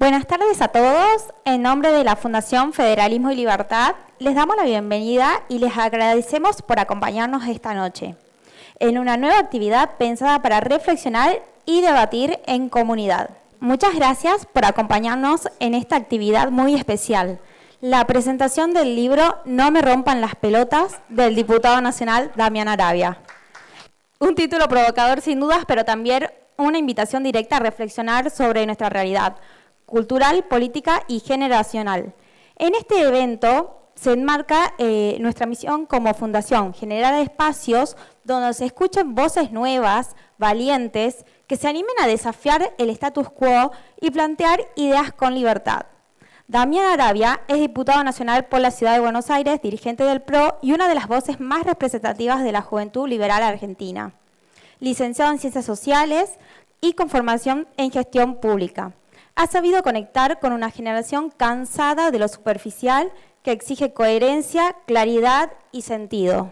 Buenas tardes a todos. En nombre de la Fundación Federalismo y Libertad, les damos la bienvenida y les agradecemos por acompañarnos esta noche en una nueva actividad pensada para reflexionar y debatir en comunidad. Muchas gracias por acompañarnos en esta actividad muy especial, la presentación del libro No me rompan las pelotas, del diputado nacional Damián Arabia. Un título provocador sin dudas, pero también una invitación directa a reflexionar sobre nuestra realidad cultural, política y generacional. En este evento se enmarca nuestra misión como fundación, generar espacios donde se escuchen voces nuevas, valientes, que se animen a desafiar el status quo y plantear ideas con libertad. Damián Arabia es diputado nacional por la Ciudad de Buenos Aires, dirigente del PRO y una de las voces más representativas de la juventud liberal argentina. Licenciado en Ciencias Sociales y con formación en Gestión Pública. Ha sabido conectar con una generación cansada de lo superficial que exige coherencia, claridad y sentido.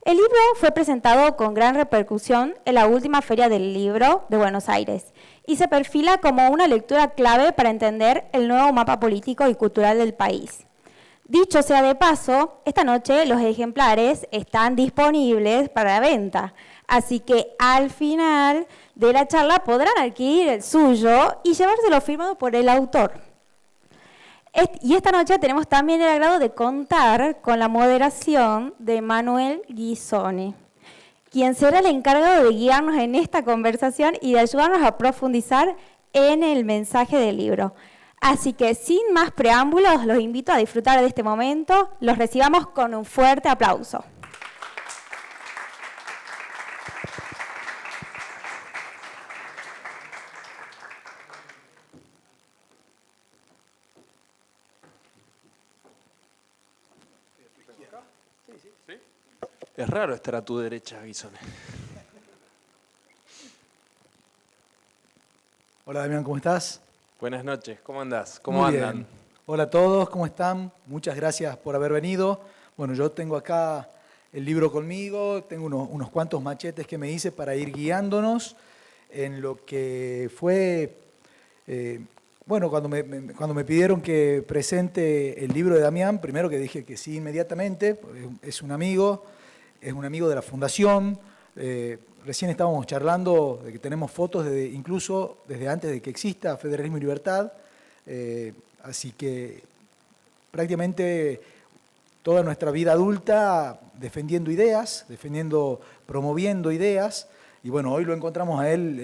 El libro fue presentado con gran repercusión en la última Feria del Libro de Buenos Aires y se perfila como una lectura clave para entender el nuevo mapa político y cultural del país. Dicho sea de paso, esta noche los ejemplares están disponibles para venta, así que al final de la charla podrán adquirir el suyo y llevárselo firmado por el autor. Y esta noche tenemos también el agrado de contar con la moderación de Manuel Guisoni, quien será el encargado de guiarnos en esta conversación y de ayudarnos a profundizar en el mensaje del libro. Así que sin más preámbulos, los invito a disfrutar de este momento. Los recibamos con un fuerte aplauso. Es raro estar a tu derecha, Guisone. Hola Damián, ¿cómo estás? Buenas noches, ¿cómo andás? ¿Cómo Muy andan? bien. Hola a todos, ¿cómo están? Muchas gracias por haber venido. Bueno, yo tengo acá el libro conmigo, tengo unos cuantos machetes que me hice para ir guiándonos en lo que fue... Bueno, cuando me pidieron que presente el libro de Damián, primero que dije que sí inmediatamente, es un amigo de la Fundación. Recién estábamos charlando de que tenemos fotos incluso desde antes de que exista Federalismo y Libertad, así que prácticamente toda nuestra vida adulta defendiendo ideas, promoviendo ideas, y bueno, hoy lo encontramos a él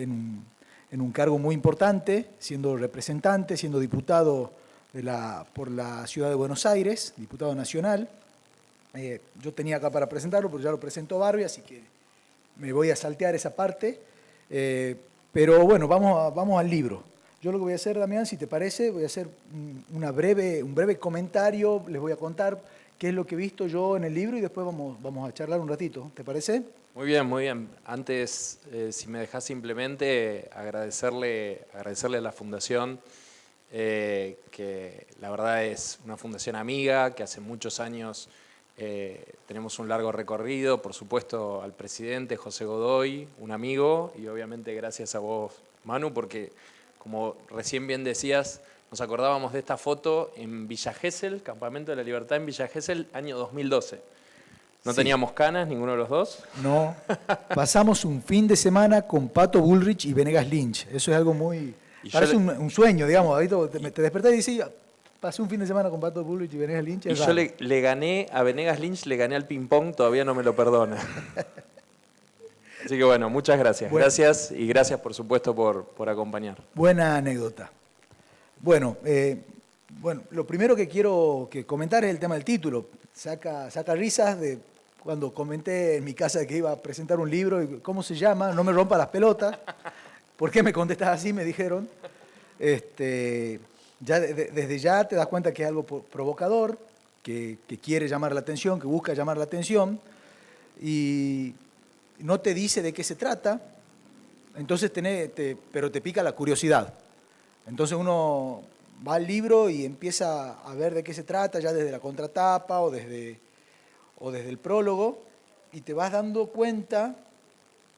en un cargo muy importante, siendo representante, siendo diputado por la Ciudad de Buenos Aires, diputado nacional. Yo tenía acá para presentarlo, pero ya lo presentó Barbie, así que me voy a saltear esa parte. Pero bueno, vamos al libro. Yo lo que voy a hacer, Damián, si te parece, voy a hacer un breve comentario, les voy a contar qué es lo que he visto yo en el libro y después vamos a charlar un ratito. ¿Te parece? Muy bien, muy bien. Antes, si me dejás simplemente agradecerle a la Fundación, que la verdad es una fundación amiga, que hace muchos años tenemos un largo recorrido, por supuesto al presidente José Godoy, un amigo, y obviamente gracias a vos, Manu, porque como recién bien decías, nos acordábamos de esta foto en Villa Gesell, Campamento de la Libertad en Villa Gesell, año 2012. ¿No Sí. teníamos canas, ninguno de los dos? No. Pasamos un fin de semana con Pato Bullrich y Venegas Lynch. Eso es algo muy... Parece un sueño, digamos. Ahorita te despertás y dices, pasé un fin de semana con Pato Bullrich y Venegas Lynch. Y yo le gané a Venegas Lynch, le gané al ping-pong, todavía no me lo perdona. Así que bueno, muchas gracias. Bueno. Gracias y gracias por supuesto por acompañar. Buena anécdota. Bueno, lo primero que quiero comentar es el tema del título. Saca risas de cuando comenté en mi casa que iba a presentar un libro. Y ¿cómo se llama? No me rompa las pelotas. ¿Por qué me contestas así? Me dijeron. Desde ya te das cuenta que es algo provocador, que quiere llamar la atención, que busca llamar la atención, y no te dice de qué se trata, entonces pero te pica la curiosidad. Entonces uno va al libro y empieza a ver de qué se trata, ya desde la contratapa o desde el prólogo, y te vas dando cuenta,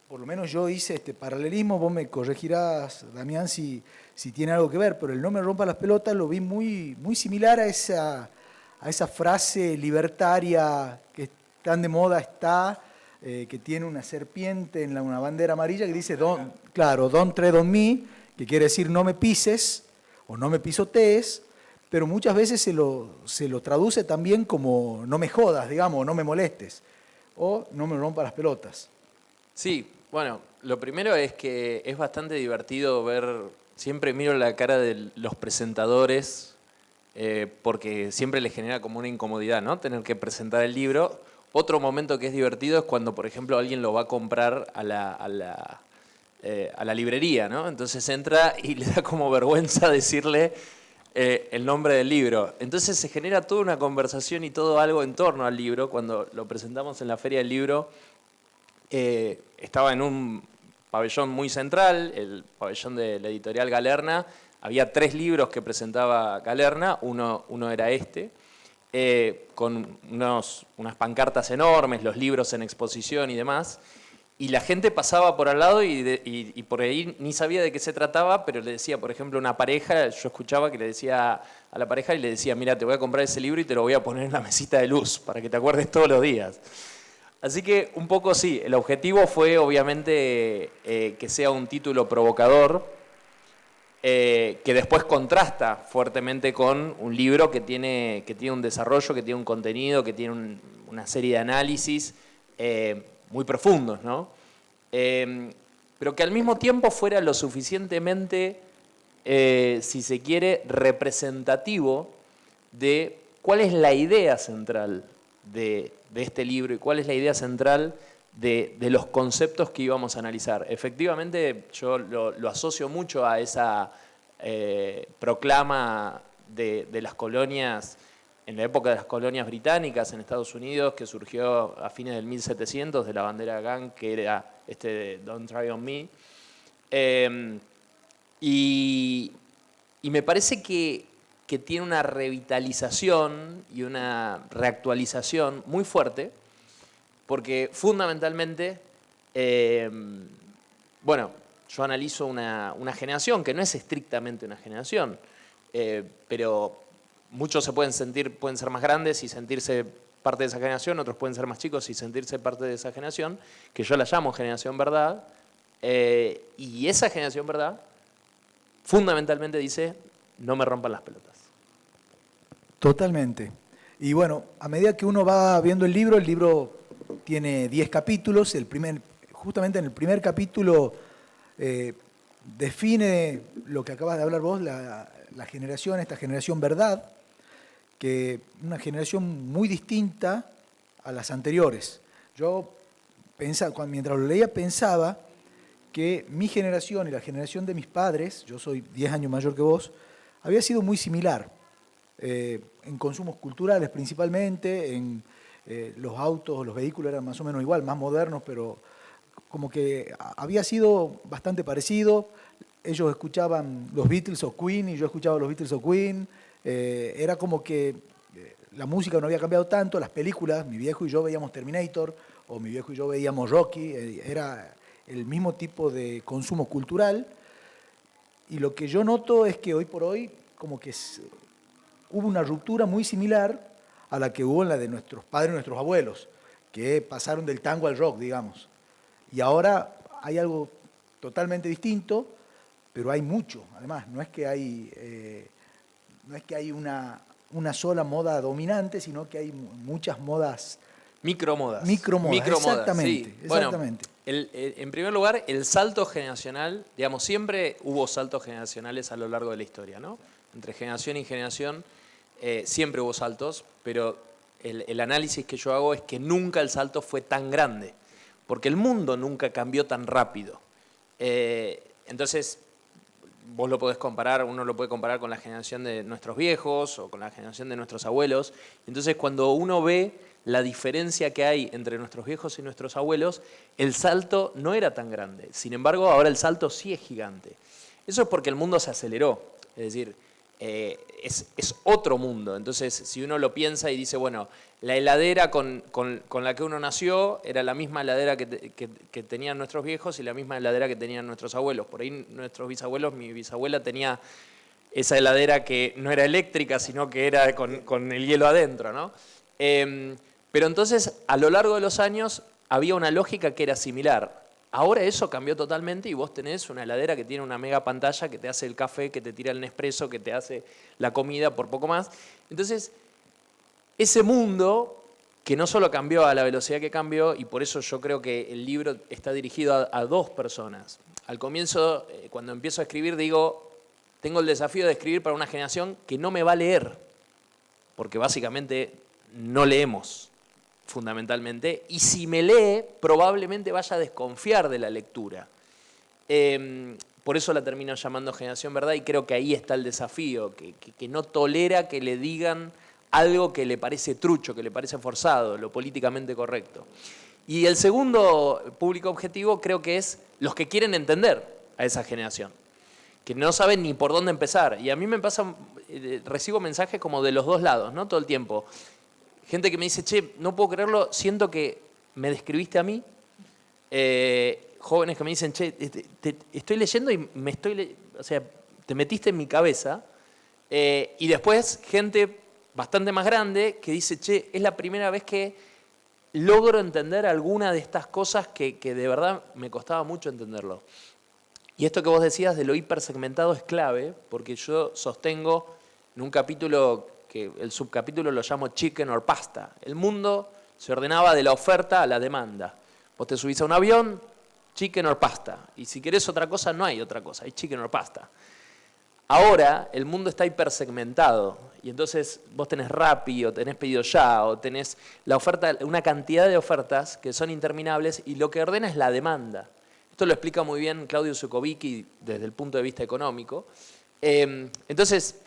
por lo menos yo hice este paralelismo, vos me corregirás, Damián, si si tiene algo que ver, pero el no me rompa las pelotas lo vi muy, muy similar a esa frase libertaria que tan de moda está, que tiene una serpiente en una bandera amarilla que dice, don't tread on me, que quiere decir no me pises o no me pisotees, pero muchas veces se lo traduce también como no me jodas, digamos, no me molestes, o no me rompa las pelotas. Sí, bueno, lo primero es que es bastante divertido ver, siempre miro la cara de los presentadores, porque siempre les genera como una incomodidad, ¿no? Tener que presentar el libro. Otro momento que es divertido es cuando, por ejemplo, alguien lo va a comprar a la librería, ¿no? Entonces entra y le da como vergüenza decirle el nombre del libro. Entonces se genera toda una conversación y todo algo en torno al libro. Cuando lo presentamos en la Feria del Libro, estaba en un pabellón muy central, el pabellón de la editorial Galerna. Había 3 libros que presentaba Galerna, uno era este, con unas pancartas enormes, los libros en exposición y demás. Y la gente pasaba por al lado y por ahí ni sabía de qué se trataba, pero le decía, por ejemplo, una pareja, yo escuchaba que le decía a la pareja y le decía, mira, te voy a comprar ese libro y te lo voy a poner en la mesita de luz para que te acuerdes todos los días. Así que un poco sí, el objetivo fue obviamente que sea un título provocador, que después contrasta fuertemente con un libro que tiene un desarrollo, que tiene un contenido, que tiene una serie de análisis muy profundos, ¿no? Pero que al mismo tiempo fuera lo suficientemente, si se quiere, representativo de cuál es la idea central de este libro y cuál es la idea central de los conceptos que íbamos a analizar. Efectivamente, yo lo asocio mucho a esa proclama de las colonias, en la época de las colonias británicas en Estados Unidos, que surgió a fines del 1700, de la bandera gang, que era de Don't Try on Me. Y me parece que tiene una revitalización y una reactualización muy fuerte, porque fundamentalmente, yo analizo una generación que no es estrictamente una generación, pero muchos pueden ser más grandes y sentirse parte de esa generación, otros pueden ser más chicos y sentirse parte de esa generación, que yo la llamo generación verdad, y esa generación verdad fundamentalmente dice, no me rompan las pelotas. Totalmente. Y bueno, a medida que uno va viendo el libro tiene 10 capítulos, justamente en el primer capítulo define lo que acabas de hablar vos, esta generación verdad, que una generación muy distinta a las anteriores. Yo mientras lo leía pensaba que mi generación y la generación de mis padres, yo soy 10 años mayor que vos, había sido muy similar, en consumos culturales principalmente, en los autos, los vehículos eran más o menos igual, más modernos, pero como que había sido bastante parecido. Ellos escuchaban los Beatles o Queen y yo escuchaba los Beatles o Queen. Era como que la música no había cambiado tanto, las películas, mi viejo y yo veíamos Terminator o mi viejo y yo veíamos Rocky, era el mismo tipo de consumo cultural. Y lo que yo noto es que hoy por hoy como que hubo una ruptura muy similar a la que hubo en la de nuestros padres y nuestros abuelos, que pasaron del tango al rock, digamos. Y ahora hay algo totalmente distinto, pero hay mucho. Además, no es que hay una sola moda dominante, sino que hay muchas modas. Micromodas, exactamente. Sí. Exactamente. Bueno, en primer lugar, el salto generacional, digamos, siempre hubo saltos generacionales a lo largo de la historia, ¿no? Entre generación y generación siempre hubo saltos, pero el análisis que yo hago es que nunca el salto fue tan grande, porque el mundo nunca cambió tan rápido. Entonces, vos lo podés comparar, uno lo puede comparar con la generación de nuestros viejos o con la generación de nuestros abuelos. Entonces, cuando uno ve la diferencia que hay entre nuestros viejos y nuestros abuelos, el salto no era tan grande. Sin embargo, ahora el salto sí es gigante. Eso es porque el mundo se aceleró. Es decir, es otro mundo. Entonces, si uno lo piensa y dice, bueno, la heladera con la que uno nació era la misma heladera que tenían nuestros viejos y la misma heladera que tenían nuestros abuelos. Por ahí nuestros bisabuelos, mi bisabuela tenía esa heladera que no era eléctrica, sino que era con el hielo adentro, ¿no? Pero entonces, a lo largo de los años, había una lógica que era similar. Ahora eso cambió totalmente y vos tenés una heladera que tiene una mega pantalla que te hace el café, que te tira el Nespresso, que te hace la comida por poco más. Entonces, ese mundo que no solo cambió a la velocidad que cambió, y por eso yo creo que el libro está dirigido a dos personas. Al comienzo, cuando empiezo a escribir, digo, tengo el desafío de escribir para una generación que no me va a leer, porque básicamente no leemos. Fundamentalmente, y si me lee, probablemente vaya a desconfiar de la lectura. Por eso la termino llamando Generación Verdad y creo que ahí está el desafío, que no tolera que le digan algo que le parece trucho, que le parece forzado, lo políticamente correcto. Y el segundo público objetivo creo que es los que quieren entender a esa generación, que no saben ni por dónde empezar. Y a mí me pasa, recibo mensajes como de los dos lados, ¿no? Todo el tiempo. Gente que me dice, che, no puedo creerlo, siento que me describiste a mí. Jóvenes que me dicen, che, te estoy leyendo y o sea, te metiste en mi cabeza. Y después gente bastante más grande que dice, che, es la primera vez que logro entender alguna de estas cosas que de verdad me costaba mucho entenderlo. Y esto que vos decías de lo hipersegmentado es clave, porque yo sostengo en un capítulo que el subcapítulo lo llamo Chicken or Pasta. El mundo se ordenaba de la oferta a la demanda. Vos te subís a un avión, chicken or pasta. Y si querés otra cosa, no hay otra cosa, hay chicken or pasta. Ahora el mundo está hipersegmentado. Y entonces vos tenés Rappi, o tenés Pedido Ya, o tenés la oferta, una cantidad de ofertas que son interminables y lo que ordena es la demanda. Esto lo explica muy bien Claudio Zukovicki desde el punto de vista económico. Entonces,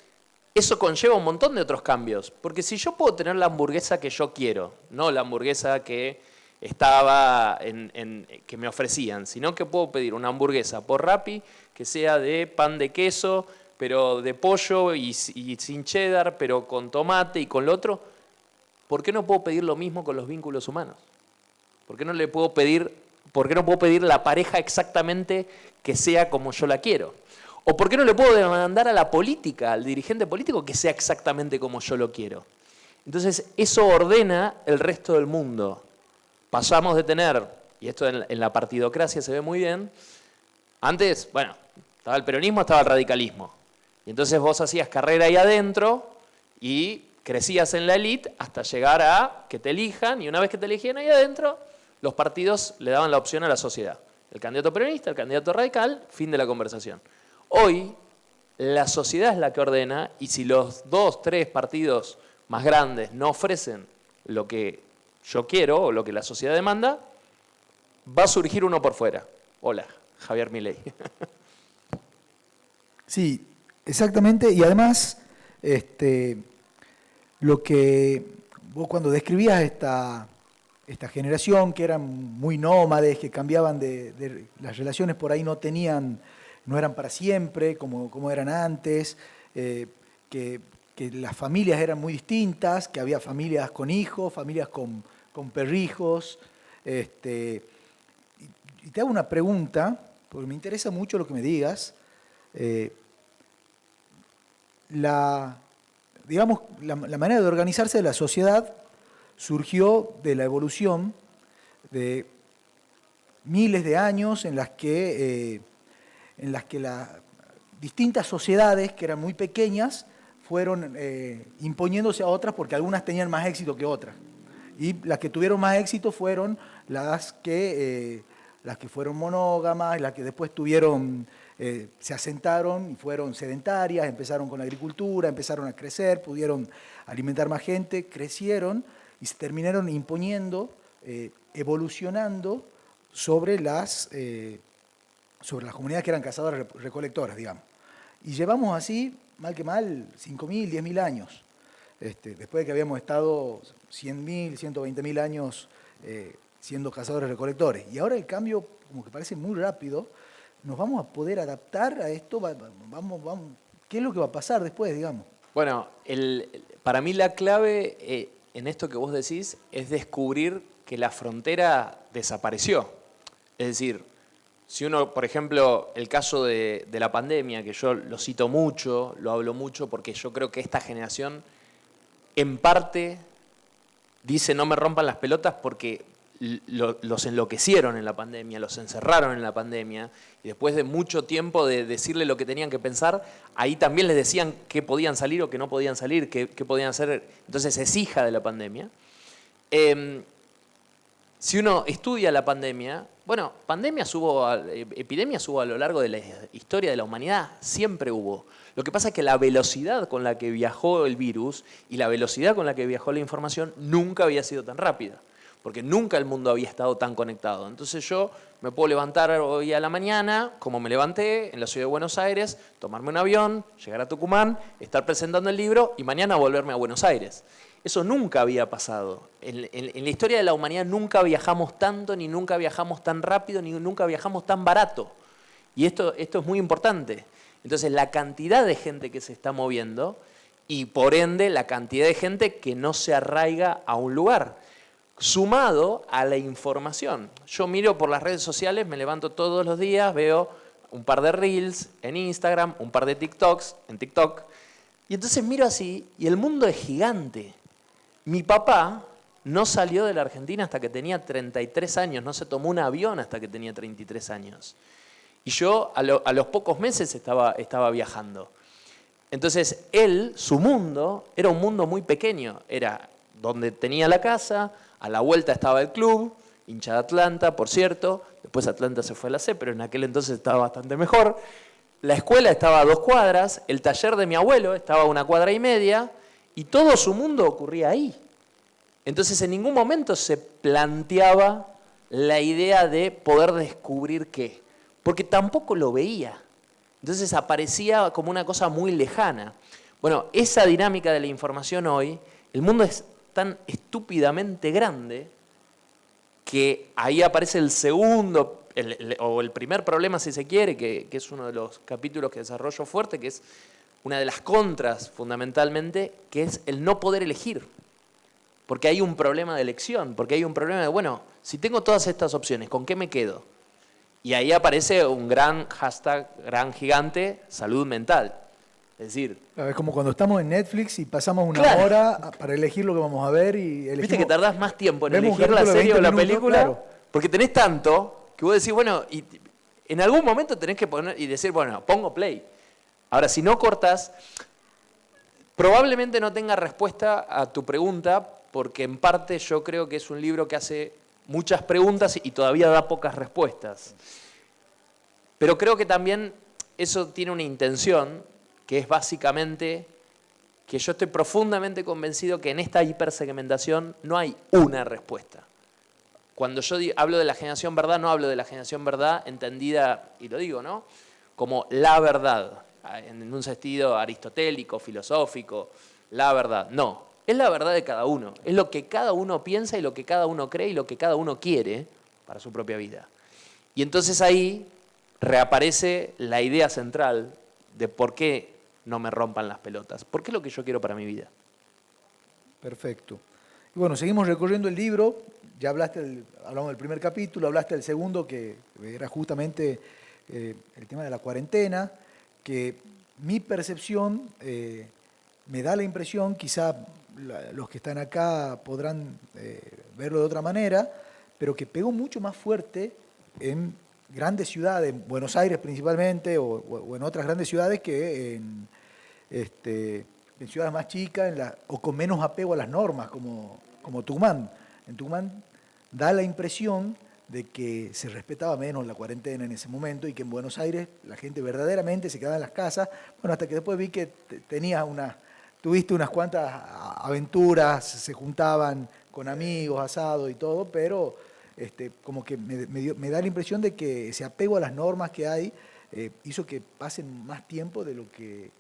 eso conlleva un montón de otros cambios, porque si yo puedo tener la hamburguesa que yo quiero, no la hamburguesa que estaba que me ofrecían, sino que puedo pedir una hamburguesa por Rappi que sea de pan de queso, pero de pollo y sin cheddar, pero con tomate y con lo otro, ¿por qué no puedo pedir lo mismo con los vínculos humanos? ¿Por qué no puedo pedir la pareja exactamente que sea como yo la quiero? ¿O por qué no le puedo demandar a la política, al dirigente político, que sea exactamente como yo lo quiero? Entonces, eso ordena el resto del mundo. Pasamos de tener, y esto en la partidocracia se ve muy bien, antes, bueno, estaba el peronismo, estaba el radicalismo. Y entonces vos hacías carrera ahí adentro y crecías en la élite hasta llegar a que te elijan, y una vez que te elegían ahí adentro, los partidos le daban la opción a la sociedad. El candidato peronista, el candidato radical, fin de la conversación. Hoy, la sociedad es la que ordena, y si los 2, 3 partidos más grandes no ofrecen lo que yo quiero o lo que la sociedad demanda, va a surgir uno por fuera. Hola, Javier Milei. Sí, exactamente. Y además, lo que vos cuando describías esta generación, que eran muy nómades, que cambiaban las relaciones por ahí no eran para siempre, como eran antes, que las familias eran muy distintas, que había familias con hijos, familias con perrijos. Y te hago una pregunta, porque me interesa mucho lo que me digas. La manera de organizarse de la sociedad surgió de la evolución de miles de años en las que las distintas sociedades, que eran muy pequeñas, fueron imponiéndose a otras porque algunas tenían más éxito que otras. Y las que tuvieron más éxito fueron las que fueron monógamas, las que después se asentaron y fueron sedentarias, empezaron con la agricultura, empezaron a crecer, pudieron alimentar más gente, crecieron y se terminaron imponiendo, evolucionando sobre las comunidades que eran cazadoras recolectoras, digamos. Y llevamos así, mal que mal, 5.000, 10.000 años. Después de que habíamos estado 100.000, 120.000 años siendo cazadores recolectores. Y ahora el cambio, como que parece muy rápido, ¿nos vamos a poder adaptar a esto? ¿qué es lo que va a pasar después, digamos? Bueno, para mí la clave en esto que vos decís es descubrir que la frontera desapareció. Es decir, si uno, por ejemplo, el caso de la pandemia, que yo lo cito mucho, lo hablo mucho, porque yo creo que esta generación, en parte, dice no me rompan las pelotas porque los enloquecieron en la pandemia, los encerraron en la pandemia, y después de mucho tiempo de decirle lo que tenían que pensar, ahí también les decían qué podían salir o qué no podían salir, qué podían hacer. Entonces es hija de la pandemia. Si uno estudia la pandemia, bueno, epidemias hubo a lo largo de la historia de la humanidad, siempre hubo. Lo que pasa es que la velocidad con la que viajó el virus y la velocidad con la que viajó la información nunca había sido tan rápida, porque nunca el mundo había estado tan conectado. Entonces yo me puedo levantar hoy a la mañana, como me levanté, en la ciudad de Buenos Aires, tomarme un avión, llegar a Tucumán, estar presentando el libro y mañana volverme a Buenos Aires. Eso nunca había pasado. En la historia de la humanidad nunca viajamos tanto, ni nunca viajamos tan rápido, ni nunca viajamos tan barato. Y esto es muy importante. Entonces, la cantidad de gente que se está moviendo y, por ende, la cantidad de gente que no se arraiga a un lugar, sumado a la información. Yo miro por las redes sociales, me levanto todos los días, veo un par de Reels en Instagram, un par de TikToks en TikTok, y entonces miro así y el mundo es gigante. Mi papá no salió de la Argentina hasta que tenía 33 años, no se tomó un avión hasta que tenía 33 años. Y yo a los pocos meses estaba viajando. Entonces él, su mundo, era un mundo muy pequeño. Era donde tenía la casa, a la vuelta estaba el club, hincha de Atlanta, por cierto. Después Atlanta se fue a la C, pero en aquel entonces estaba bastante mejor. La escuela estaba a 2 cuadras, el taller de mi abuelo estaba a 1,5 cuadras, y todo su mundo ocurría ahí. Entonces en ningún momento se planteaba la idea de poder descubrir qué, porque tampoco lo veía. Entonces aparecía como una cosa muy lejana. Bueno, esa dinámica de la información hoy, el mundo es tan estúpidamente grande que ahí aparece el segundo, o el primer problema si se quiere, que es uno de los capítulos que desarrollo fuerte, que es una de las contras fundamentalmente, que es el no poder elegir. Porque hay un problema de elección, porque hay un problema de, bueno, si tengo todas estas opciones, ¿con qué me quedo? Y ahí aparece un gran hashtag, gran gigante, salud mental. Es decir... Es como cuando estamos en Netflix y pasamos una claro. hora para elegir lo que vamos a ver y elegimos... ¿Viste que tardás más tiempo en vemos elegir la serie o la minutos, película? Claro. Porque tenés tanto que vos decís, bueno, y en algún momento tenés que poner y decir, bueno, pongo play. Ahora, si no cortas, probablemente no tenga respuesta a tu pregunta, porque en parte yo creo que es un libro que hace muchas preguntas y todavía da pocas respuestas. Pero creo que también eso tiene una intención, que es básicamente que yo estoy profundamente convencido que en esta hipersegmentación no hay una respuesta. Cuando yo hablo de la generación verdad, no hablo de la generación verdad entendida, y lo digo, ¿no?, como la verdad, en un sentido aristotélico, filosófico, la verdad. No, es la verdad de cada uno. Es lo que cada uno piensa y lo que cada uno cree y lo que cada uno quiere para su propia vida. Y entonces ahí reaparece la idea central de por qué no me rompan las pelotas. ¿Por qué es lo que yo quiero para mi vida? Perfecto. Y bueno, seguimos recorriendo el libro. Ya hablamos del primer capítulo, hablaste del segundo, que era justamente el tema de la cuarentena, que mi percepción me da la impresión, quizá los que están acá podrán verlo de otra manera, pero que pegó mucho más fuerte en grandes ciudades, Buenos Aires principalmente, o en otras grandes ciudades que en ciudades más chicas o con menos apego a las normas, como Tucumán. En Tucumán da la impresión de que se respetaba menos la cuarentena en ese momento y que en Buenos Aires la gente verdaderamente se quedaba en las casas. Bueno, hasta que después vi que tuviste unas cuantas aventuras, se juntaban con amigos, asado y todo, pero como que me da la impresión de que ese apego a las normas que hay hizo que pasen más tiempo de lo que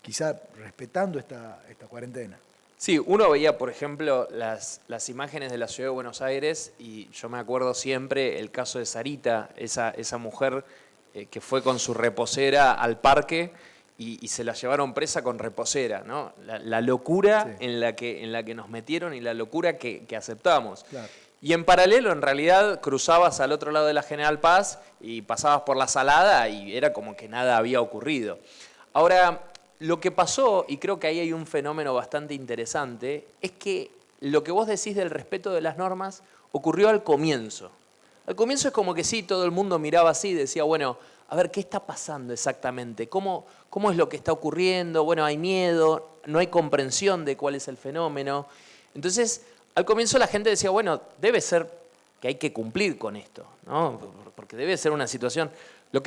quizá respetando esta cuarentena. Sí, uno veía, por ejemplo, las imágenes de la ciudad de Buenos Aires y yo me acuerdo siempre el caso de Sarita, esa mujer que fue con su reposera al parque y se la llevaron presa con reposera, ¿no? La locura Sí. en la que nos metieron y la locura que aceptamos. Claro. Y en paralelo, en realidad, cruzabas al otro lado de la General Paz y pasabas por la Salada y era como que nada había ocurrido. Ahora, lo que pasó, y creo que ahí hay un fenómeno bastante interesante, es que lo que vos decís del respeto de las normas ocurrió al comienzo. Al comienzo es como que sí, todo el mundo miraba así y decía, bueno, a ver, ¿qué está pasando exactamente? ¿Cómo es lo que está ocurriendo? Bueno, hay miedo, no hay comprensión de cuál es el fenómeno. Entonces, al comienzo la gente decía, bueno, debe ser que hay que cumplir con esto, ¿no? Porque debe ser una situación. Lo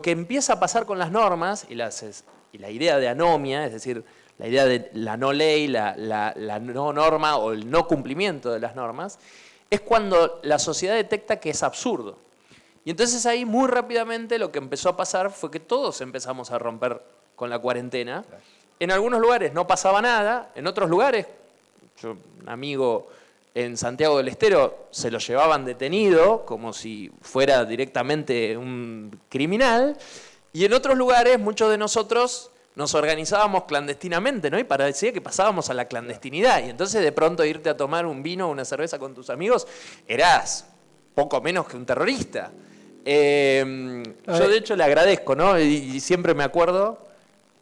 que empieza a pasar con las normas y la idea de anomia, es decir, la idea de la no ley, la no norma o el no cumplimiento de las normas, es cuando la sociedad detecta que es absurdo. Y entonces ahí muy rápidamente lo que empezó a pasar fue que todos empezamos a romper con la cuarentena. En algunos lugares no pasaba nada, en otros lugares, un amigo en Santiago del Estero se lo llevaban detenido como si fuera directamente un criminal, y en otros lugares muchos de nosotros nos organizábamos clandestinamente, ¿no? Y parecía que pasábamos a la clandestinidad, y entonces de pronto irte a tomar un vino o una cerveza con tus amigos eras poco menos que un terrorista. Yo de hecho le agradezco, ¿no? Y siempre me acuerdo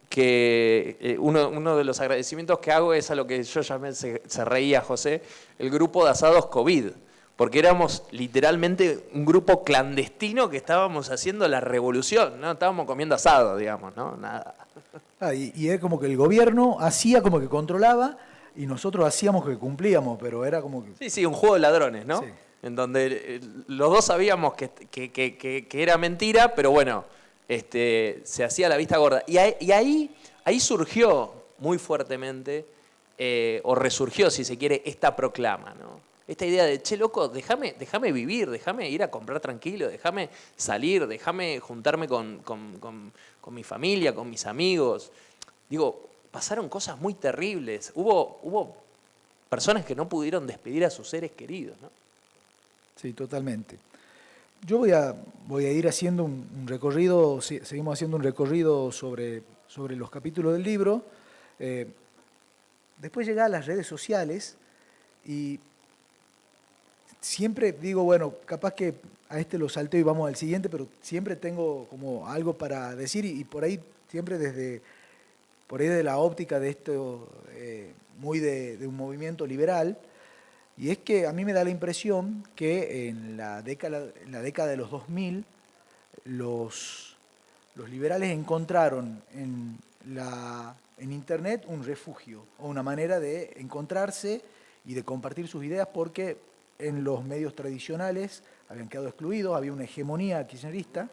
que uno de los agradecimientos que hago es a lo que yo llamé, se reía José, el grupo de asados COVID, porque éramos literalmente un grupo clandestino que estábamos haciendo la revolución, ¿no? Estábamos comiendo asado, digamos, ¿no? Nada. Y es como que el gobierno hacía como que controlaba y nosotros hacíamos que cumplíamos, pero era como que... Sí, un juego de ladrones, ¿no? Sí. En donde los dos sabíamos que era mentira, pero bueno, se hacía la vista gorda. Y ahí surgió muy fuertemente, o resurgió, si se quiere, esta proclama, ¿no? Esta idea de, che, loco, déjame vivir, déjame ir a comprar tranquilo, déjame salir, déjame juntarme con mi familia, con mis amigos. Digo, pasaron cosas muy terribles. Hubo personas que no pudieron despedir a sus seres queridos, ¿no? Sí, totalmente. Yo voy a ir haciendo un recorrido, seguimos haciendo un recorrido sobre los capítulos del libro. Después llega a las redes sociales y siempre digo, bueno, capaz que a este lo salteo y vamos al siguiente, pero siempre tengo como algo para decir y por ahí siempre por ahí de la óptica de esto, muy de un movimiento liberal. Y es que a mí me da la impresión que en la década de los 2000 los liberales encontraron en Internet un refugio o una manera de encontrarse y de compartir sus ideas, porque en los medios tradicionales habían quedado excluidos, había una hegemonía kirchnerista,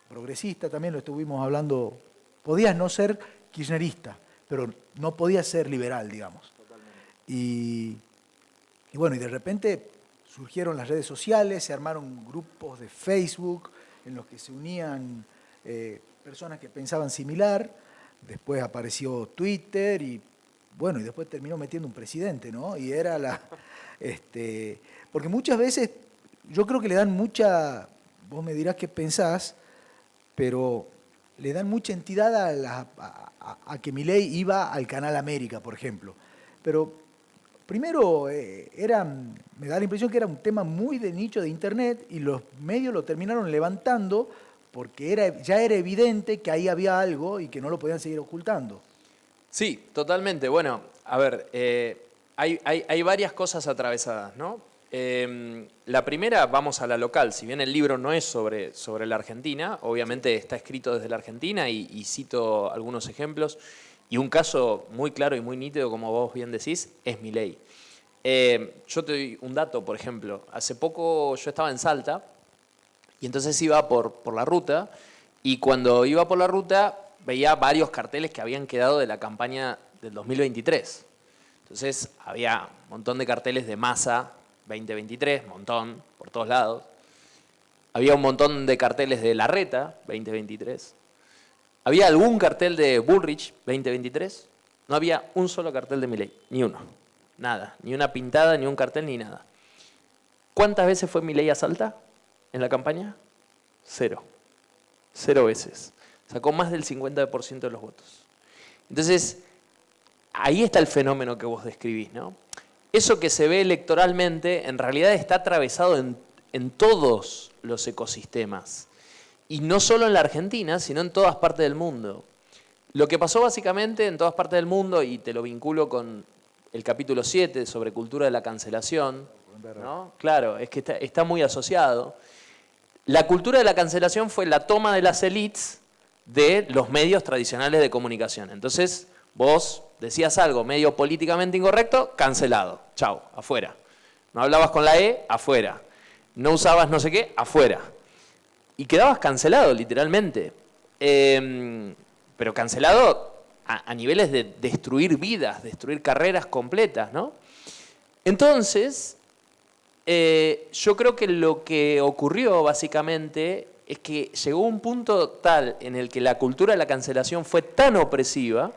progresista también, lo estuvimos hablando, podías no ser kirchnerista, pero no podías ser liberal, digamos. Y bueno, y de repente surgieron las redes sociales, se armaron grupos de Facebook en los que se unían personas que pensaban similar, después apareció Twitter y bueno, y después terminó metiendo un presidente, ¿no? Y era porque muchas veces yo creo que le dan mucha, vos me dirás qué pensás, pero le dan mucha entidad a que Milei iba al Canal América, por ejemplo. Pero primero, me da la impresión que era un tema muy de nicho de Internet y los medios lo terminaron levantando porque ya era evidente que ahí había algo y que no lo podían seguir ocultando. Sí, totalmente. Bueno, a ver, hay varias cosas atravesadas, ¿no? La primera, vamos a la local. Si bien el libro no es sobre la Argentina, obviamente está escrito desde la Argentina y cito algunos ejemplos. Y un caso muy claro y muy nítido, como vos bien decís, es Milei. Yo te doy un dato, por ejemplo. Hace poco yo estaba en Salta y entonces iba por la ruta, y cuando iba por la ruta veía varios carteles que habían quedado de la campaña del 2023. Entonces había un montón de carteles de Massa 2023, montón, por todos lados. Había un montón de carteles de Larreta 2023. ¿Había algún cartel de Bullrich 2023? No había un solo cartel de Milei, ni uno. Nada, ni una pintada, ni un cartel, ni nada. ¿Cuántas veces fue Milei a Salta en la campaña? 0. 0 veces. Sacó más del 50% de los votos. Entonces, ahí está el fenómeno que vos describís, ¿no? Eso que se ve electoralmente en realidad está atravesado en todos los ecosistemas. Y no solo en la Argentina, sino en todas partes del mundo. Lo que pasó básicamente en todas partes del mundo, y te lo vinculo con el capítulo 7 sobre cultura de la cancelación, ¿no? Claro, es que está muy asociado. La cultura de la cancelación fue la toma de las élites de los medios tradicionales de comunicación. Entonces, vos decías algo medio políticamente incorrecto, cancelado. Chau, afuera. No hablabas con la E, afuera. No usabas no sé qué, afuera. Y quedabas cancelado, literalmente. Pero cancelado a niveles de destruir vidas, destruir carreras completas, ¿no? Entonces, yo creo que lo que ocurrió básicamente es que llegó un punto tal en el que la cultura de la cancelación fue tan opresiva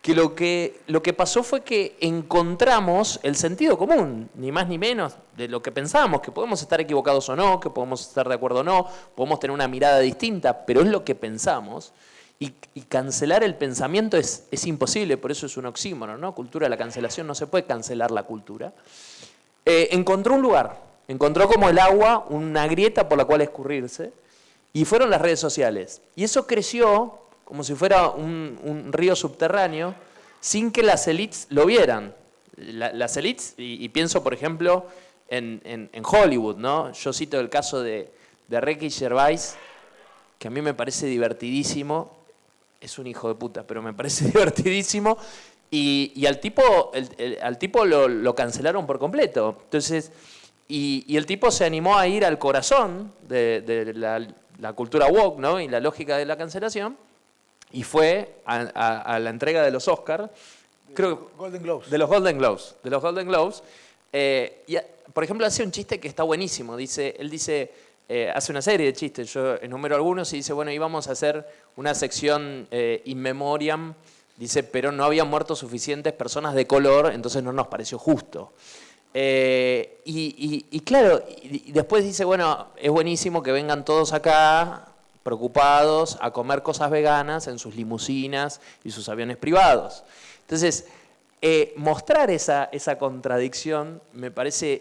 que lo que pasó fue que encontramos el sentido común, ni más ni menos de lo que pensábamos, que podemos estar equivocados o no, que podemos estar de acuerdo o no, podemos tener una mirada distinta, pero es lo que pensamos. Y cancelar el pensamiento es imposible, por eso es un oxímoron, ¿no? Cultura de la cancelación, no se puede cancelar la cultura. Encontró un lugar, encontró como el agua una grieta por la cual escurrirse, y fueron las redes sociales. Y eso creció como si fuera un río subterráneo, sin que las élites lo vieran. Las élites, y pienso por ejemplo en Hollywood, ¿no? Yo cito el caso de Ricky Gervais, que a mí me parece divertidísimo. Es un hijo de puta, pero me parece divertidísimo. Y al tipo lo cancelaron por completo. Entonces, y el tipo se animó a ir al corazón de la cultura woke, ¿no? Y la lógica de la cancelación, y fue a la entrega de los Oscars, creo, Golden Globes. de los Golden Globes. Por ejemplo, hace un chiste que está buenísimo. Él dice, hace una serie de chistes, yo enumero algunos, y dice, bueno, íbamos a hacer una sección in memoriam, dice, pero no habían muerto suficientes personas de color, entonces no nos pareció justo. Y claro, y después dice, bueno, es buenísimo que vengan todos acá preocupados a comer cosas veganas en sus limusinas y sus aviones privados. Entonces, mostrar esa contradicción me parece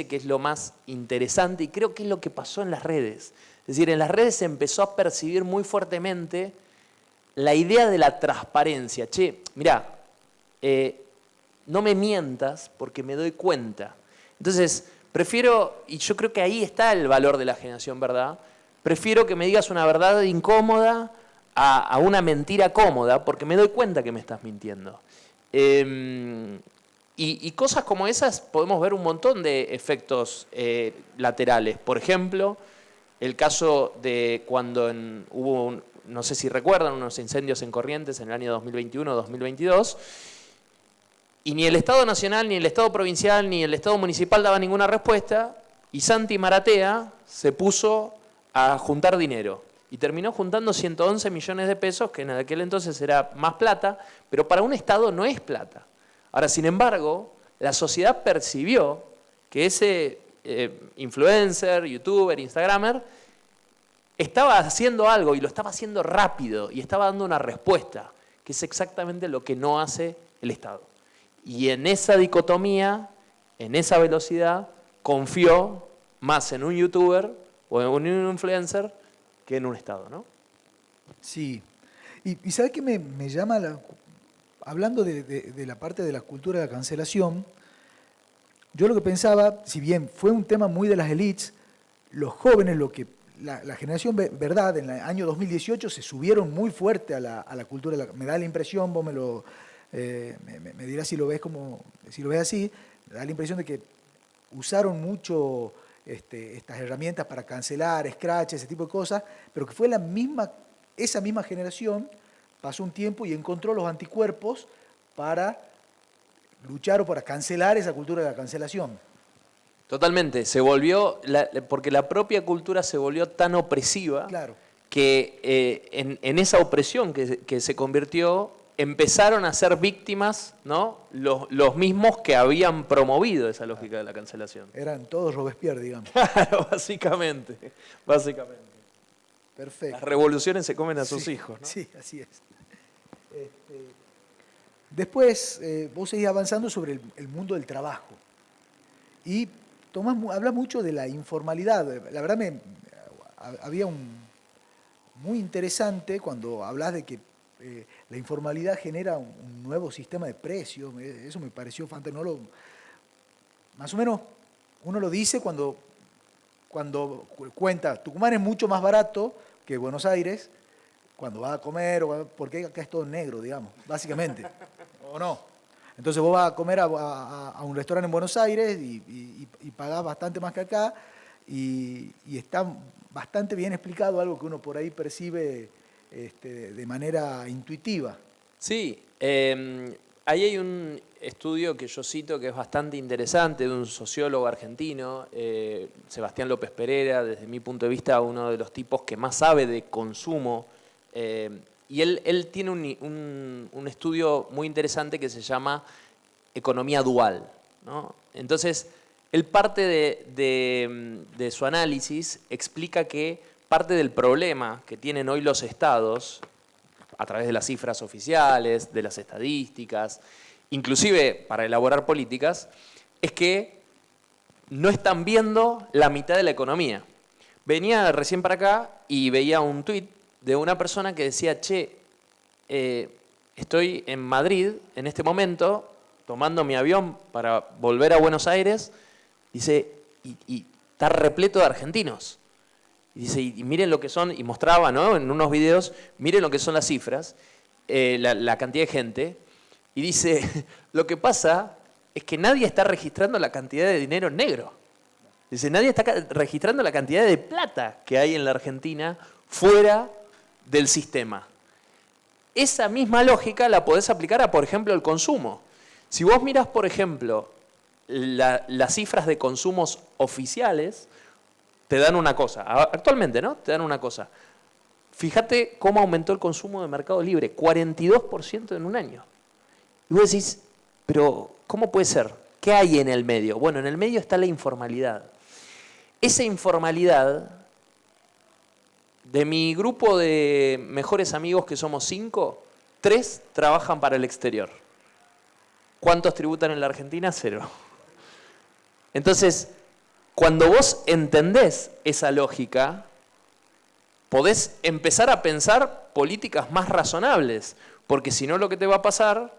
que es lo más interesante, y creo que es lo que pasó en las redes. Es decir, en las redes se empezó a percibir muy fuertemente la idea de la transparencia. Che, mirá, no me mientas porque me doy cuenta. Entonces, prefiero, y yo creo que ahí está el valor de la generación verdad, prefiero que me digas una verdad incómoda a una mentira cómoda, porque me doy cuenta que me estás mintiendo. Y cosas como esas podemos ver un montón de efectos laterales. Por ejemplo, el caso de cuando hubo, no sé si recuerdan, unos incendios en Corrientes en el año 2021-2022, y ni el Estado Nacional, ni el Estado Provincial, ni el Estado Municipal daban ninguna respuesta, y Santi Maratea se puso a juntar dinero. Y terminó juntando 111 millones de pesos, que en aquel entonces era más plata, pero para un Estado no es plata. Ahora, sin embargo, la sociedad percibió que ese influencer, youtuber, instagramer, estaba haciendo algo, y lo estaba haciendo rápido, y estaba dando una respuesta, que es exactamente lo que no hace el Estado. Y en esa dicotomía, en esa velocidad, confió más en un youtuber o en un influencer que en un Estado, ¿no? Sí. Y ¿sabes qué me llama? Hablando de la parte de la cultura de la cancelación, yo lo que pensaba, si bien fue un tema muy de las élites, los jóvenes, la generación verdad, en el año 2018 se subieron muy fuerte a la cultura. Me da la impresión, vos me dirás si lo ves así, me da la impresión de que usaron mucho estas herramientas para cancelar, scratch, ese tipo de cosas, pero que fue esa misma generación, pasó un tiempo y encontró los anticuerpos para luchar o para cancelar esa cultura de la cancelación. Totalmente, se volvió, porque la propia cultura se volvió tan opresiva, claro, que en esa opresión que se convirtió, empezaron a ser víctimas, ¿no? Los mismos que habían promovido esa lógica de la cancelación. Eran todos Robespierre, digamos. Claro, básicamente. Perfecto. Las revoluciones se comen a sus hijos, ¿no? Sí, así es. Después, vos seguís avanzando sobre el mundo del trabajo y hablas mucho de la informalidad. La verdad, había muy interesante cuando hablas de que la informalidad genera un nuevo sistema de precios. Eso me pareció fantástico. Más o menos uno lo dice cuando cuenta, Tucumán es mucho más barato que Buenos Aires, cuando vas a comer, porque acá es todo negro, digamos, básicamente, ¿o no? Entonces vos vas a comer a un restaurante en Buenos Aires y pagás bastante más que acá, y está bastante bien explicado, algo que uno por ahí percibe de manera intuitiva. Sí, ahí hay un estudio que yo cito que es bastante interesante de un sociólogo argentino, Sebastián López Pereira, desde mi punto de vista uno de los tipos que más sabe de consumo, y él tiene un estudio muy interesante que se llama economía dual, ¿no? Entonces, él parte de su análisis explica que parte del problema que tienen hoy los estados, a través de las cifras oficiales, de las estadísticas, inclusive para elaborar políticas, es que no están viendo la mitad de la economía. Venía recién para acá y veía un tuit de una persona que decía, che, estoy en Madrid en este momento, tomando mi avión para volver a Buenos Aires, dice, y está repleto de argentinos. Y dice, y miren lo que son, y mostraba, ¿no?, en unos videos, miren lo que son las cifras, la cantidad de gente, y dice, lo que pasa es que nadie está registrando la cantidad de dinero negro. Dice, nadie está registrando la cantidad de plata que hay en la Argentina fuera del sistema. Esa misma lógica la podés aplicar a, por ejemplo, el consumo. Si vos mirás, por ejemplo, las cifras de consumos oficiales, te dan una cosa. Actualmente, ¿no? Te dan una cosa. Fíjate cómo aumentó el consumo de Mercado Libre, 42% en un año. Y vos decís, pero ¿cómo puede ser? ¿Qué hay en el medio? Bueno, en el medio está la informalidad. Esa informalidad, de mi grupo de mejores amigos que somos 5, 3 trabajan para el exterior. ¿Cuántos tributan en la Argentina? 0. Entonces, cuando vos entendés esa lógica, podés empezar a pensar políticas más razonables, porque si no lo que te va a pasar,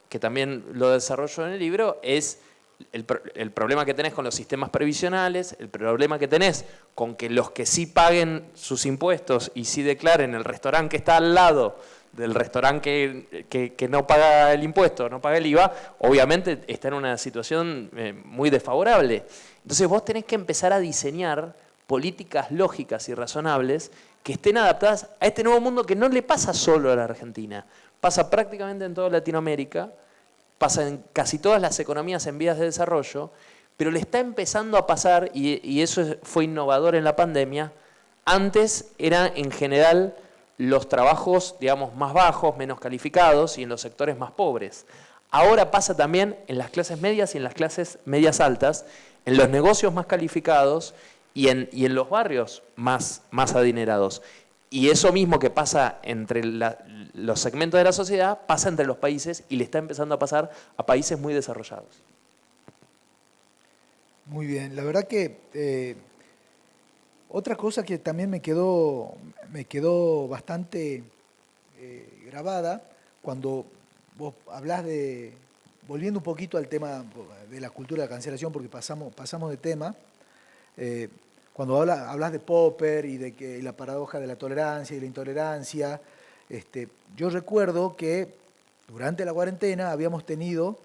que también lo desarrollo en el libro, es el problema que tenés con los sistemas previsionales, el problema que tenés con que los que sí paguen sus impuestos y sí declaren el restaurante que está al lado del restaurante que no paga el impuesto, no paga el IVA, obviamente está en una situación muy desfavorable. Entonces vos tenés que empezar a diseñar políticas lógicas y razonables que estén adaptadas a este nuevo mundo que no le pasa solo a la Argentina, pasa prácticamente en toda Latinoamérica, pasa en casi todas las economías en vías de desarrollo, pero le está empezando a pasar, y eso fue innovador en la pandemia. Antes eran en general los trabajos, digamos, más bajos, menos calificados y en los sectores más pobres. Ahora pasa también en las clases medias y en las clases medias altas, en los negocios más calificados y en los barrios más adinerados. Y eso mismo que pasa entre los segmentos de la sociedad, pasa entre los países y le está empezando a pasar a países muy desarrollados. Muy bien, la verdad que otra cosa que también me quedó bastante grabada, cuando vos hablás volviendo un poquito al tema de la cultura de la cancelación, porque pasamos de tema, cuando hablas de Popper y de que la paradoja de la tolerancia y la intolerancia, yo recuerdo que durante la cuarentena habíamos tenido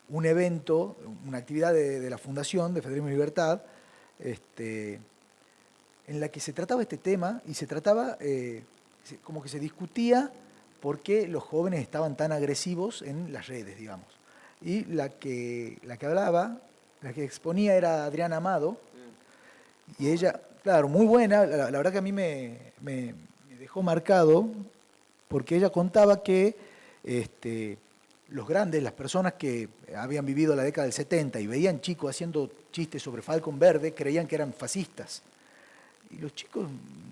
un evento, una actividad de la Fundación de Federalismo y Libertad, en la que se trataba este tema y se trataba, como que se discutía por qué los jóvenes estaban tan agresivos en las redes, digamos. Y la que hablaba, la que exponía era Adriana Amado, y ella, claro, muy buena, la verdad que a mí me dejó marcado, porque ella contaba que los grandes, las personas que habían vivido la década del 70 y veían chicos haciendo chistes sobre Falcon Verde, creían que eran fascistas. Y los chicos